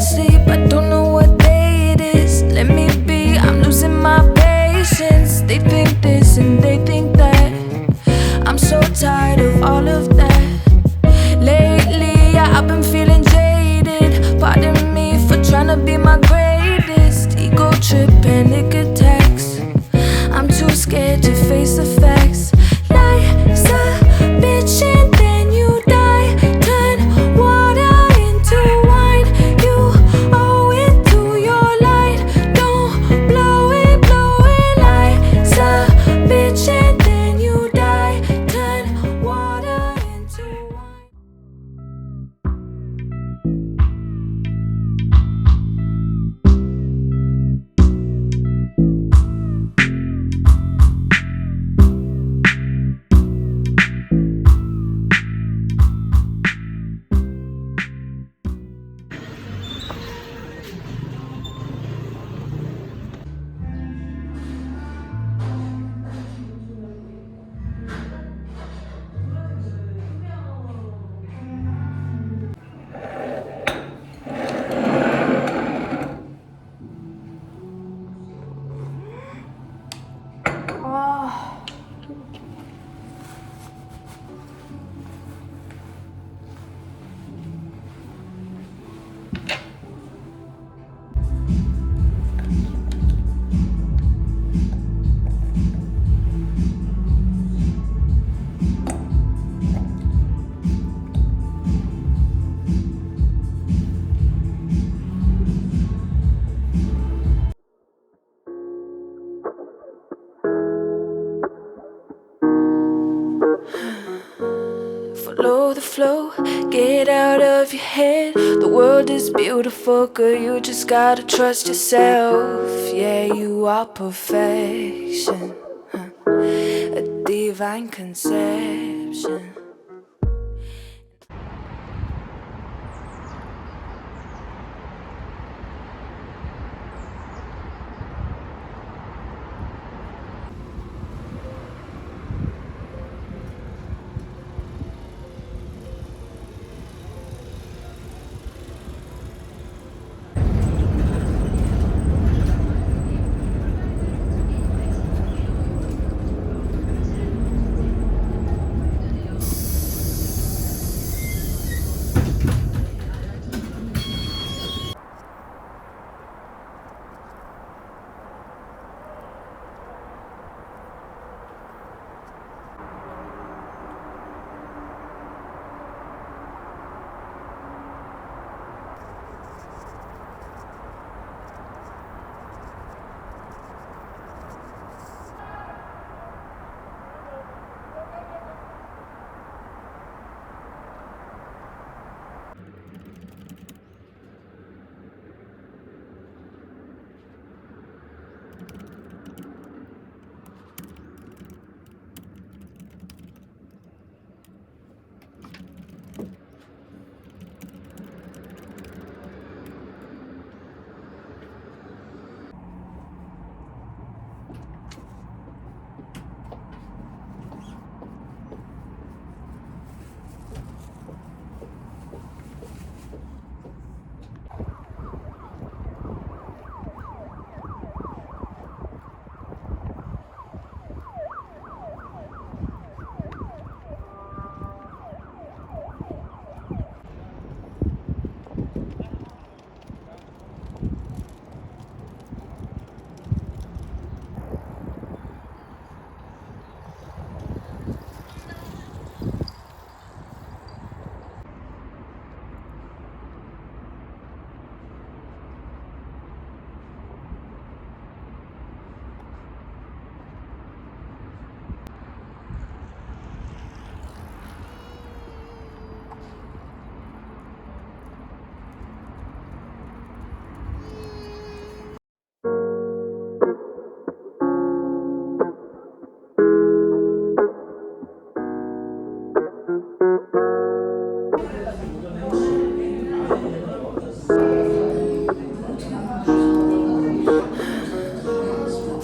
sleep, I don't know what day it is. Let me be, I'm losing my patience. They think this and they think that. I'm so tired of all of that. Lately, yeah, I've been feeling jaded. Pardon me for trying to be my greatest. Ego trip, panic attacks. I'm too scared to face the facts. Life's a bitch and then you die. Turn water into wine. You owe it to your light. Don't blow it, blow it. Life's a bitch and then you die. Turn water into wine. Follow the flow, get out of your head. The world is beautiful, girl, you just gotta trust yourself. Yeah, you are perfection, a divine conception.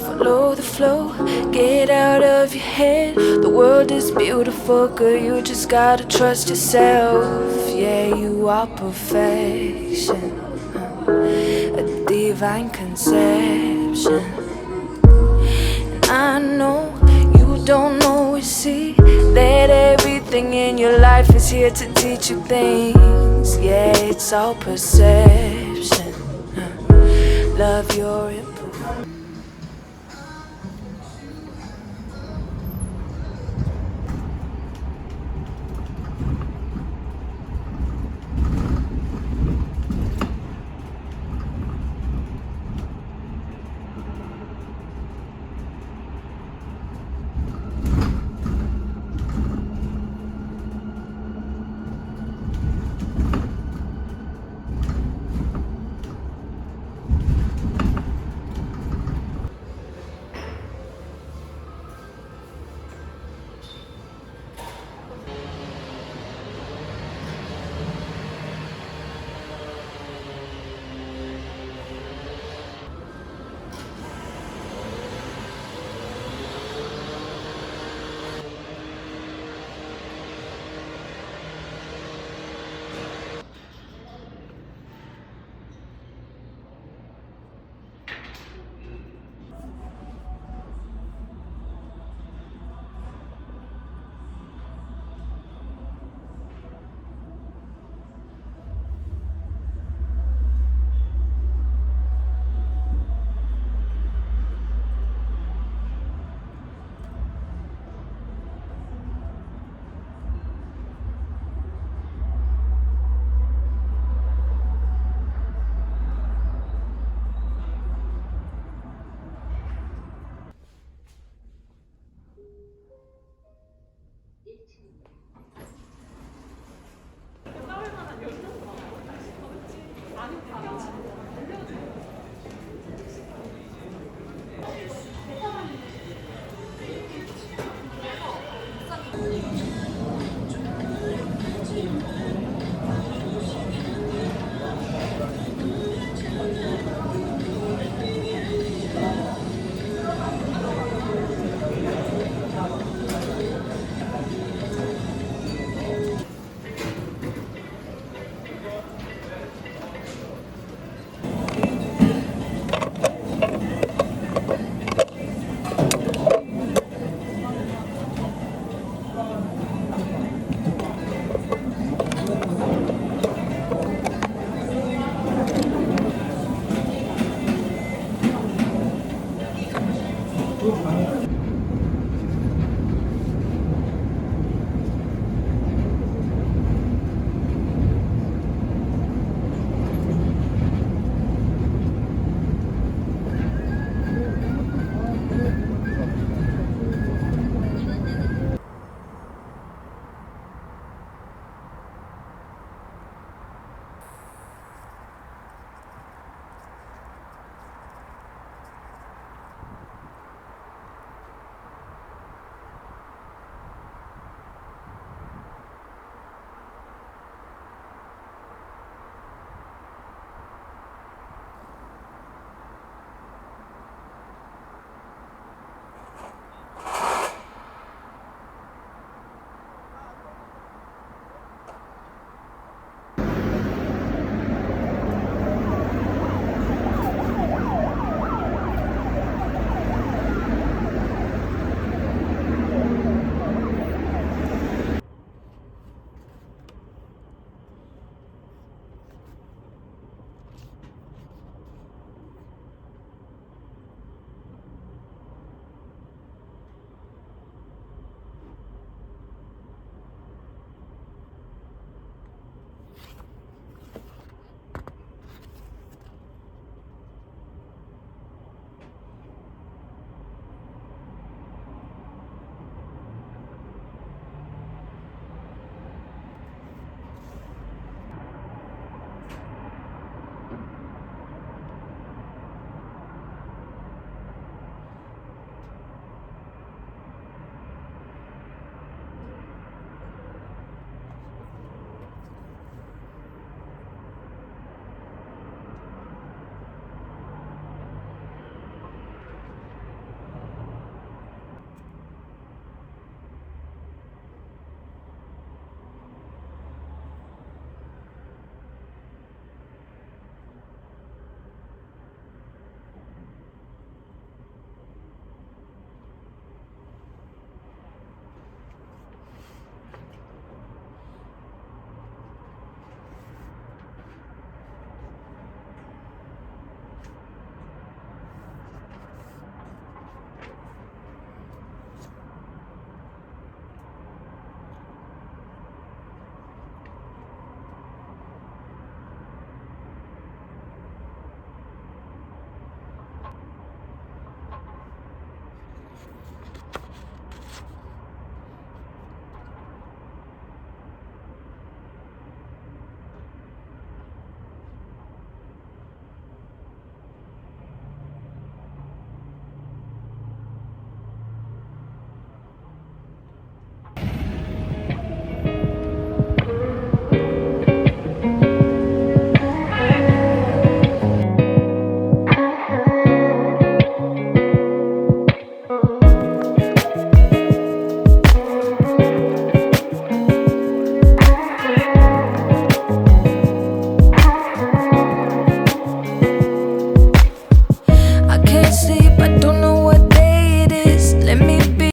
Follow the flow, get out of your head. The world is beautiful, girl, you just gotta trust yourself. Yeah, you are perfection, divine conception. And I know you don't always see that everything in your life is here to teach you things. Yeah, it's all perception. Love your